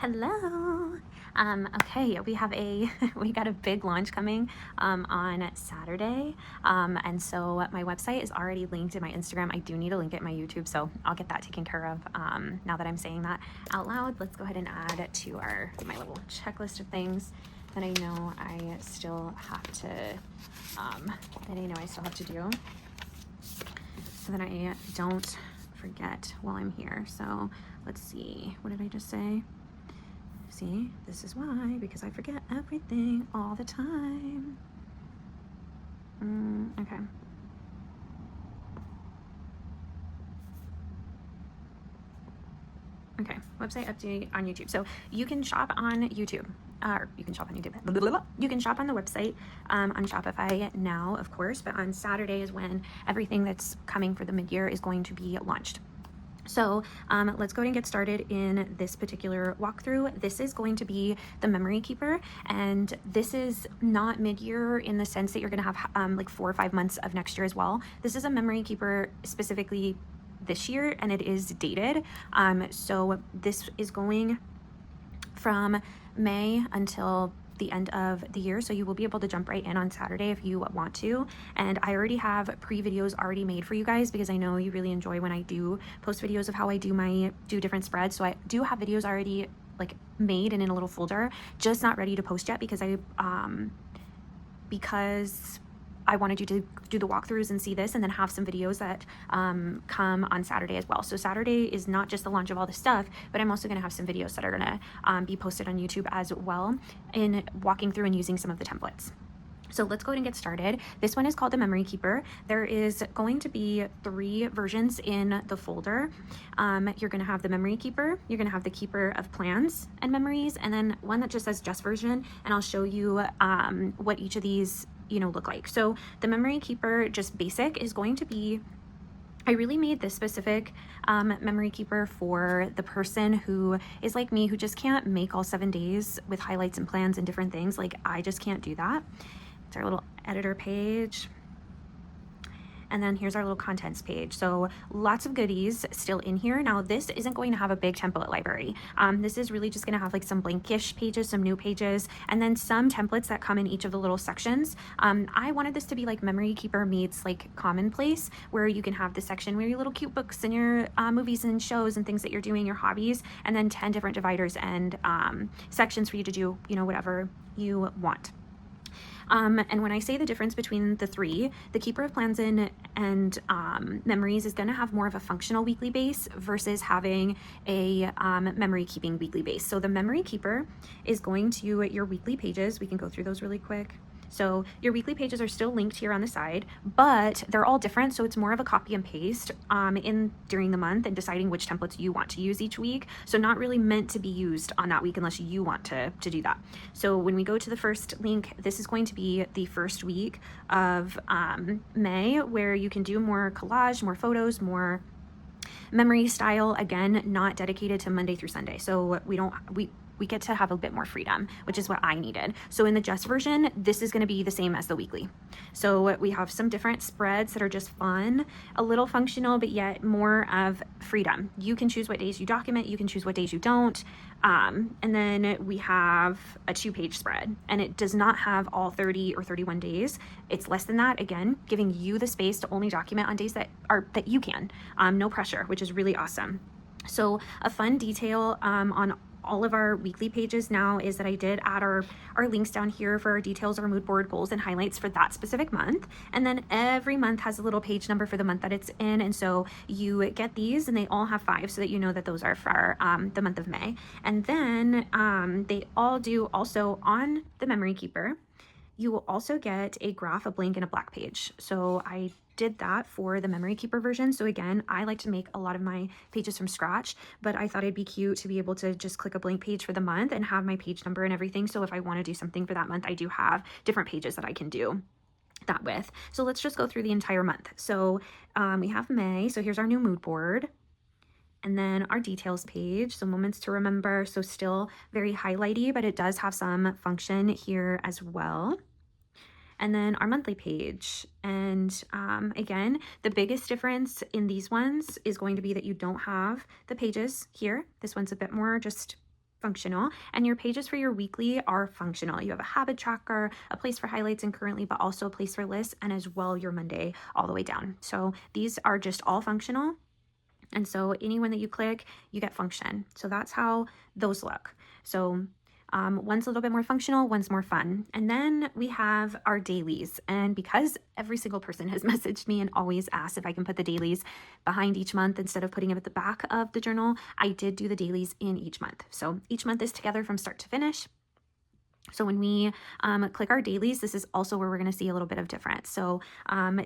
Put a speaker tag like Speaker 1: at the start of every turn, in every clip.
Speaker 1: Hello. Okay, we got a big launch coming on Saturday. And so my website is already linked in my Instagram. I do need to link it in my YouTube, so I'll get that taken care of. Now that I'm saying that out loud, let's go ahead and add it to my little checklist of things that I know I still have to do, so that I don't forget while I'm here. So let's see, what did I just say? See, this is why, because I forget everything all the time. Okay. Okay, website update on YouTube. So you can shop on YouTube, or you can shop on YouTube. Blah, blah, blah. You can shop on the website on Shopify now, of course, but on Saturday is when everything that's coming for the mid-year is going to be launched. So let's go ahead and get started in this particular walkthrough. This is going to be the memory keeper, and this is not mid-year in the sense that you're going to have like 4 or 5 months of next year as well. This is a memory keeper specifically this year, and it is dated. So this is going from May until the end of the year, so you will be able to jump right in on Saturday if you want to. And I already have pre-videos already made for you guys, because I know you really enjoy when I do post videos of how I do different spreads. So I do have videos already like made and in a little folder, just not ready to post yet, because I wanted you to do the walkthroughs and see this, and then have some videos that come on Saturday as well. So Saturday is not just the launch of all this stuff, but I'm also going to have some videos that are going to be posted on YouTube as well, in walking through and using some of the templates. So let's go ahead and get started. This one is called the Memory Keeper. There is going to be 3 versions in the folder. You're going to have the Memory Keeper, you're going to have the Keeper of Plans and Memories, and then one that just says Just Version, and I'll show you what each of these look like. So the Memory Keeper, just basic, is going to be, I really made this specific memory keeper for the person who is like me, who just can't make all 7 days with highlights and plans and different things. Like, I just can't do that. It's our little editor page. And then here's our little contents page. So lots of goodies still in here. Now, this isn't going to have a big template library. This is really just going to have like some blankish pages, some new pages, and then some templates that come in each of the little sections. I wanted this to be like Memory Keeper meets like Commonplace, where you can have the section where your little cute books and your movies and shows and things that you're doing, your hobbies, and then 10 different dividers and sections for you to do, whatever you want. And when I say the difference between the 3, the Keeper of Plans and Memories is going to have more of a functional weekly base versus having a memory keeping weekly base. So the Memory Keeper is going to your weekly pages. We can go through those really quick. So your weekly pages are still linked here on the side, but they're all different. So it's more of a copy and paste during the month, and deciding which templates you want to use each week. So not really meant to be used on that week unless you want to do that. So when we go to the first link, this is going to be the first week of May, where you can do more collage, more photos, more memory style. Again, not dedicated to Monday through Sunday. So we get to have a bit more freedom, which is what I needed. So in the Just version, this is going to be the same as the weekly. So we have some different spreads that are just fun, a little functional, but yet more of freedom. You can choose what days you document, you can choose what days you don't. And then we have a 2-page spread, and it does not have all 30 or 31 days. It's less than that, again, giving you the space to only document on days that you can. No pressure, which is really awesome. So a fun detail on all of our weekly pages now is that I did add our links down here for our details, our mood board, goals, and highlights for that specific month. And then every month has a little page number for the month that it's in. And so you get these, and they all have 5, so that you know that those are for the month of May. And then they all do also on the Memory Keeper. You will also get a graph, a blank, and a black page. So I did that for the Memory Keeper version. So again, I like to make a lot of my pages from scratch, but I thought it'd be cute to be able to just click a blank page for the month and have my page number and everything. So if I want to do something for that month, I do have different pages that I can do that with. So let's just go through the entire month. So we have May. So here's our new mood board. And then our details page, so moments to remember. So still very highlighty, but it does have some function here as well. And then our monthly page. And again, the biggest difference in these ones is going to be that you don't have the pages here. This one's a bit more just functional, and your pages for your weekly are functional. You have a habit tracker, a place for highlights and currently, but also a place for lists, and as well your Monday all the way down. So these are just all functional. And so anyone that you click, you get function. So that's how those look. So one's a little bit more functional, one's more fun. And then we have our dailies. And because every single person has messaged me and always asked if I can put the dailies behind each month instead of putting it at the back of the journal, I did do the dailies in each month. So each month is together from start to finish. So when we click our dailies, this is also where we're going to see a little bit of difference. So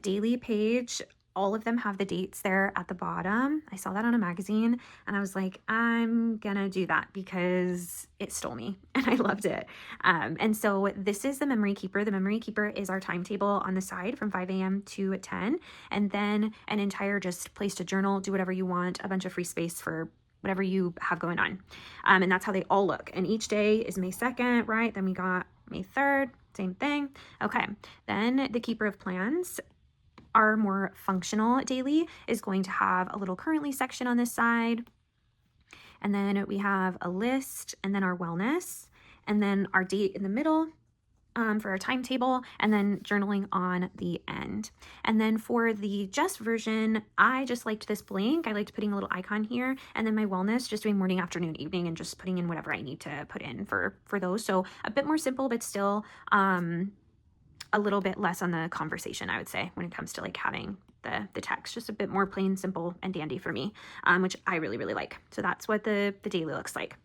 Speaker 1: daily page, all of them have the dates there at the bottom. I saw that on a magazine and I was like, I'm gonna do that because it stole me and I loved it. And so this is the memory keeper. The memory keeper is our timetable on the side from 5 a.m. to 10, and then an entire just place to journal, do whatever you want, a bunch of free space for whatever you have going on. And that's how they all look. And each day is May 2nd, right? Then we got May 3rd, same thing. Okay, then the keeper of plans, our more functional daily, is going to have a little currently section on this side. And then we have a list, and then our wellness, and then our date in the middle for our timetable, and then journaling on the end. And then for the just version, I just liked this blank. I liked putting a little icon here, and then my wellness, just doing morning, afternoon, evening, and just putting in whatever I need to put in for those. So a bit more simple, but still a little bit less on the conversation, I would say, when it comes to like having the text, just a bit more plain, simple, and dandy for me, which I really, really like. So that's what the daily looks like.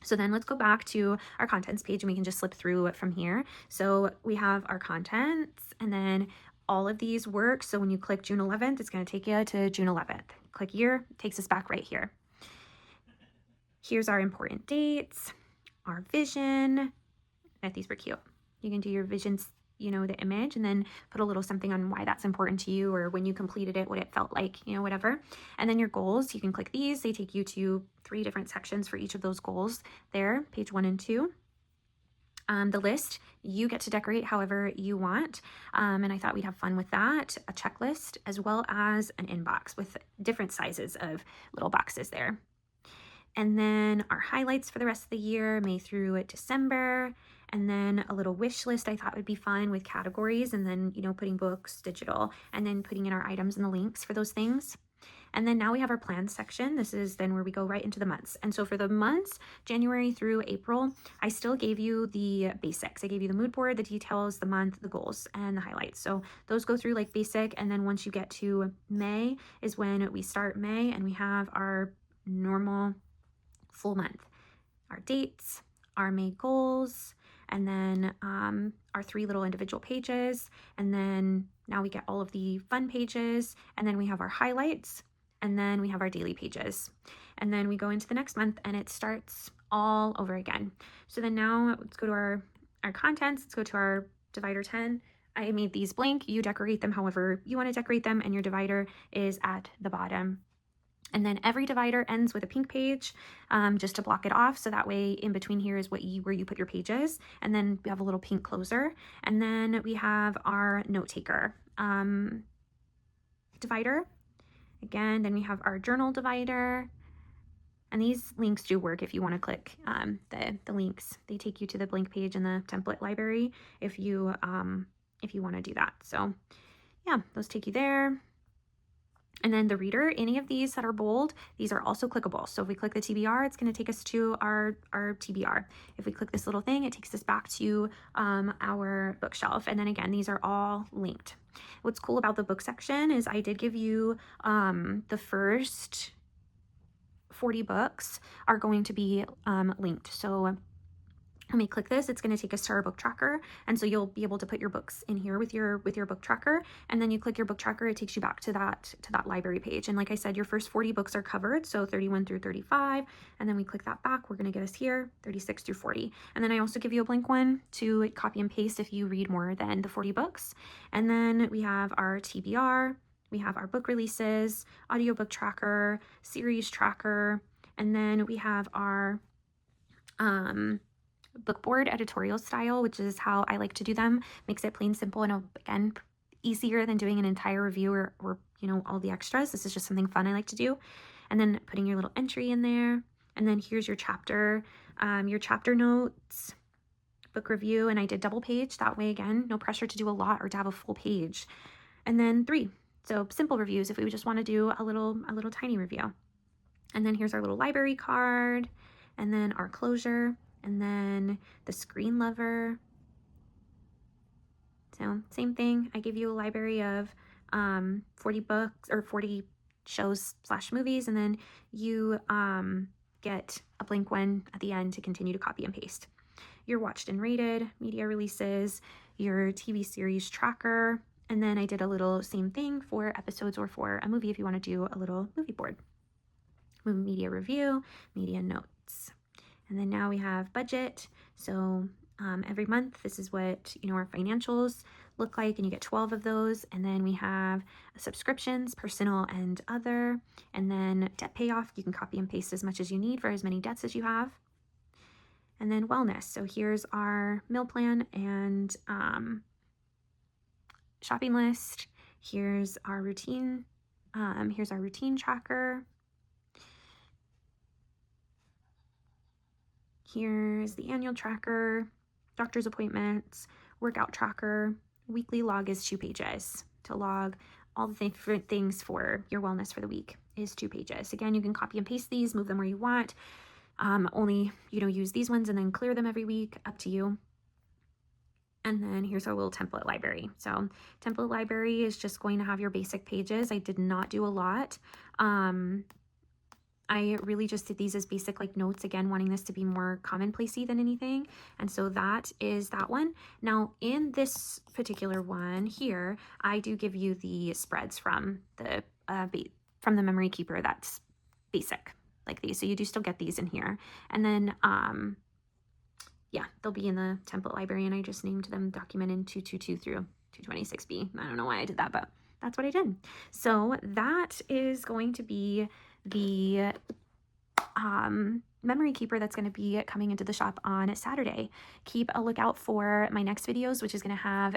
Speaker 1: So then let's go back to our contents page and we can just slip through it from here. So we have our contents, and then all of these work. So when you click June 11th, it's going to take you to June 11th. Click year, takes us back right here. Here's our important dates, our vision. I thought these were cute. You can do your visions, you know, the image, and then put a little something on why that's important to you, or when you completed it, what it felt like, you know, whatever. And then your goals, you can click these. They take you to 3 different sections for each of those goals there, page 1 and 2. The list, you get to decorate however you want. And I thought we'd have fun with that. A checklist, as well as an inbox with different sizes of little boxes there. And then our highlights for the rest of the year, May through December. And then a little wish list I thought would be fun with categories, and then, you know, putting books, digital, and then putting in our items and the links for those things. And then now we have our plans section. This is then where we go right into the months. And so for the months, January through April, I still gave you the basics. I gave you the mood board, the details, the month, the goals, and the highlights. So those go through like basic. And then once you get to May is when we start May, and we have our normal full month, our dates, our May goals, and then our 3 little individual pages. And then now we get all of the fun pages, and then we have our highlights, and then we have our daily pages. And then we go into the next month and it starts all over again. So then now let's go to our contents. Let's go to our divider 10. I made these blank. You decorate them however you want to decorate them, and your divider is at the bottom. And then every divider ends with a pink page, just to block it off. So that way in between here is where you put your pages. And then we have a little pink closer. And then we have our note taker divider. Again, then we have our journal divider. And these links do work if you want to click the links. They take you to the blank page in the template library if you want to do that. So yeah, those take you there. And then the reader, any of these that are bold, these are also clickable. So if we click the TBR, it's going to take us to our TBR. If we click this little thing, it takes us back to our bookshelf. And then again, these are all linked. What's cool about the book section is I did give you the first 40 books are going to be linked. So when we click this, it's going to take us to our book tracker. And so you'll be able to put your books in here with your book tracker. And then you click your book tracker, it takes you back to that library page. And like I said, your first 40 books are covered. So 31 through 35. And then we click that back, we're going to get us here, 36 through 40. And then I also give you a blank one to copy and paste if you read more than the 40 books. And then we have our TBR, we have our book releases, audiobook tracker, series tracker, and then we have our book board editorial style, which is how I like to do them. Makes it plain, simple, and again, easier than doing an entire review or you know, all the extras. This is just something fun I like to do. And then putting your little entry in there. And then here's your chapter your chapter notes, book review, and I did double page. That way, again, no pressure to do a lot or to have a full page. And then 3, so simple reviews if we just want to do a little tiny review. And then here's our little library card, and then our closure, and then the screen lover. So same thing, I give you a library of 40 books or 40 shows / movies, and then you get a blank one at the end to continue to copy and paste. Your watched and rated, media releases, your TV series tracker, and then I did a little same thing for episodes or for a movie if you want to do a little movie board. Media review, media notes. And then now we have budget. So every month, this is what, our financials look like, and you get 12 of those. And then we have subscriptions, personal and other, and then debt payoff. You can copy and paste as much as you need for as many debts as you have. And then wellness. So here's our meal plan and shopping list. Here's our routine. Here's our routine tracker. Here's the annual tracker, doctor's appointments, workout tracker. Weekly log is 2 pages. To log all the different things for your wellness for the week is 2 pages. Again, you can copy and paste these, move them where you want. Only, use these ones and then clear them every week, up to you. And then here's our little template library. So template library is just going to have your basic pages. I did not do a lot. I really just did these as basic notes, again, wanting this to be more commonplacey than anything. And so that is that one. Now in this particular one here, I do give you the spreads from the memory keeper that's basic, like these. So you do still get these in here. And then, yeah, they'll be in the template library, and I just named them documented 222 through 226B. I don't know why I did that, but that's what I did. So that is going to be the memory keeper that's going to be coming into the shop on Saturday. Keep a lookout for my next videos, which is going to have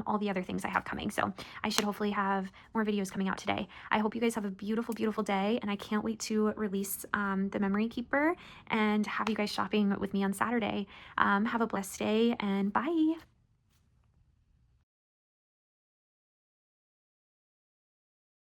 Speaker 1: all the other things I have coming. So I should hopefully have more videos coming out today. I hope you guys have a beautiful, beautiful day, and I can't wait to release the memory keeper and have you guys shopping with me on Saturday. Have a blessed day, and bye.